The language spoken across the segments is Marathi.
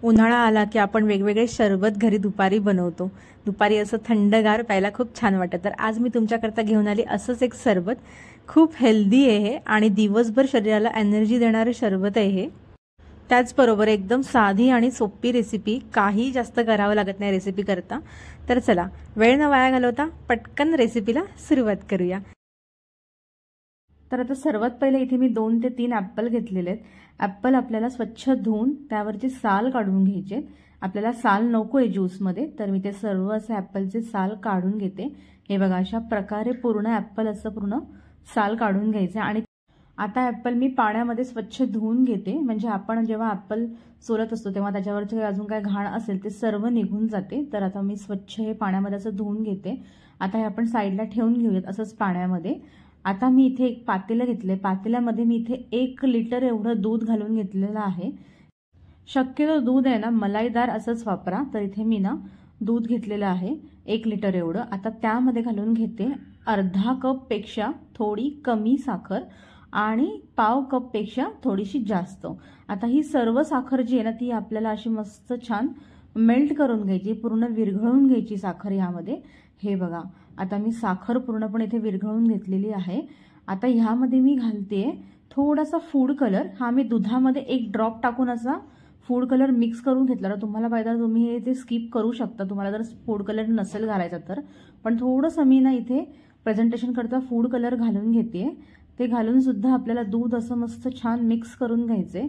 उन्हाळा आला की आपण वेगवेगळे सरबत घरी दुपारी बनवतो। दुपारी असं थंडगार प्यायला खूप छान वाटतं। तर आज मी तुमच्याकरता घेऊन आली असंच एक सरबत। खूप हेल्दी आहे आणि दिवसभर शरीराला एनर्जी देणारे सरबत आहे हे। त्याचबरोबर एकदम साधी आणि सोपी रेसिपी, काही जास्त करावं लागत नाही रेसिपी करता। तर चला वेळ न वाया घालवता पटकन रेसिपीला सुरुवात करूया। तर आता सर्वात पहिले इथे मी 2 ते 3 ॲपल घेतलेले आहेत। ॲपल आपल्याला स्वच्छ धुवून त्यावरची साल काढून घ्यायचे। आपल्याला साल नकोय ज्यूसमध्ये, तर मी ते सर्व असे ॲपलचे साल काढून घेते। हे बघा, अशा प्रकारे पूर्ण ॲपल असं पूर्ण साल काढून घ्यायचं। आणि आता ॲपल मी पाण्यामध्ये स्वच्छ धुवून घेते, म्हणजे आपण जेव्हा ॲपल सोलत असतो तेव्हा त्याच्यावरचे अजून काय घाण असेल ते सर्व निघून जाते। तर आता मी स्वच्छ हे पाण्यामध्ये असं धुवून घेते। आता हे आपण साईडला ठेवून घेऊयात असंच पाण्यामध्ये। आता मी इथे एक पातेलं घेतले। पातेल्यामध्ये मी इथे 1 लिटर एवढं दूध घालून घेतलेलं आहे। शक्यतो दूध आहे ना मलाईदार असंच वापरा। तर इथे मी ना दूध घेतलेलं आहे 1 लिटर एवढं। आता त्यामध्ये घालून घेते अर्धा कप पेक्षा थोडी कमी साखर आणि पाव कप पेक्षा थोडीशी जास्त। आता ही सर्व साखर जी आहे ना ती आपल्याला अशी मस्त छान मेल्ट करून घ्यायची, पूर्ण विरघळून घ्यायची साखर यामध्ये। हे बघा, आता मी साखर पूर्णपणे इथे विरघळून घेतलेली आहे। आता ह्यामध्ये मी घालते थोडासा फूड कलर। हा मी दुधामध्ये 1 ड्रॉप टाकून असा फूड कलर मिक्स करून घेतला। तुम्हाला पाहिजे तुम्ही हे ते स्किप करू शकता, तुम्हाला जर फूड कलर नसेल घालायचा तर। पण थोडंसं मी ना इथे प्रेझेंटेशन करता फूड कलर घालून घेते। ते घालून सुद्धा आपल्याला दूध असं मस्त छान मिक्स करून घ्यायचे।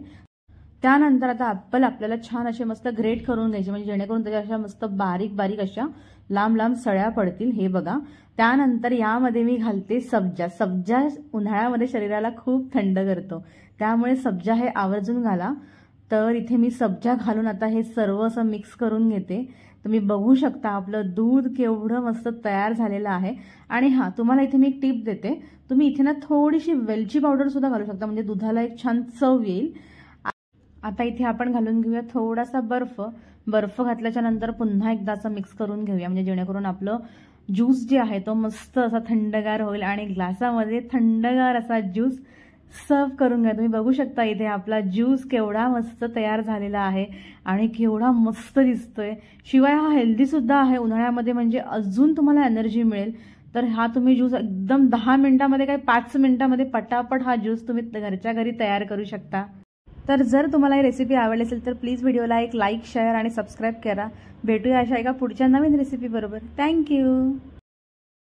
त्यानंतर आता ॲपल आपल्याला छान असे मस्त ग्रेट करून घ्यायचे, म्हणजे जेणेकरून त्याच्या अशा मस्त बारीक बारीक अशा लांब लांब सळ्या पडतील। हे बघा, त्यानंतर यामध्ये मी घालते सब्जा। सब्जा उन्हाळ्यामध्ये शरीराला खूप थंड करतो, त्यामुळे सब्जा हे आवर्जून घाला। तर इथे मी सब्जा घालून आता हे सर्व असं मिक्स करून घेते। तुम्ही बघू शकता आपलं दूध केवढं मस्त तयार झालेलं आहे। आणि हा, तुम्हाला इथे मी एक टिप देते, तुम्ही इथे ना थोडीशी वेलची पावडर सुद्धा घालू शकता, म्हणजे दुधाला एक छान चव येईल। आता इथे आपण घालून घेऊया थोडासा बर्फ। बर्फ घातल्याच्या नंतर पुन्हा एकदा असं मिक्स करून घेऊया, म्हणजे जेणेकरून आपलं ज्यूस जे आहे तो मस्त असा थंडगार होईल आणि ग्लासामध्ये थंडगार असा ज्यूस सर्व करून घ्या। तुम्ही बघू शकता इथे आपला ज्यूस केवढा मस्त तयार झालेला आहे आणि केवढा मस्त दिसतोय। शिवाय हा हेल्दी सुद्धा आहे उन्हाळ्यामध्ये, म्हणजे अजून तुम्हाला एनर्जी मिळेल। तर हा तुम्ही ज्यूस एकदम 10 मिनिटांमध्ये, काय 5 मिनिटांमध्ये पटापट हा ज्यूस तुम्ही घरच्या घरी तयार करू शकता। तर जर तुम्हाला ही रेसिपी आवडली असेल तर प्लीज व्हिडिओला एक लाईक, शेअर आणि सबस्क्राईब करा। भेटूया अशा एका पुढच्या नवीन रेसिपी बरोबर। थँक्यू।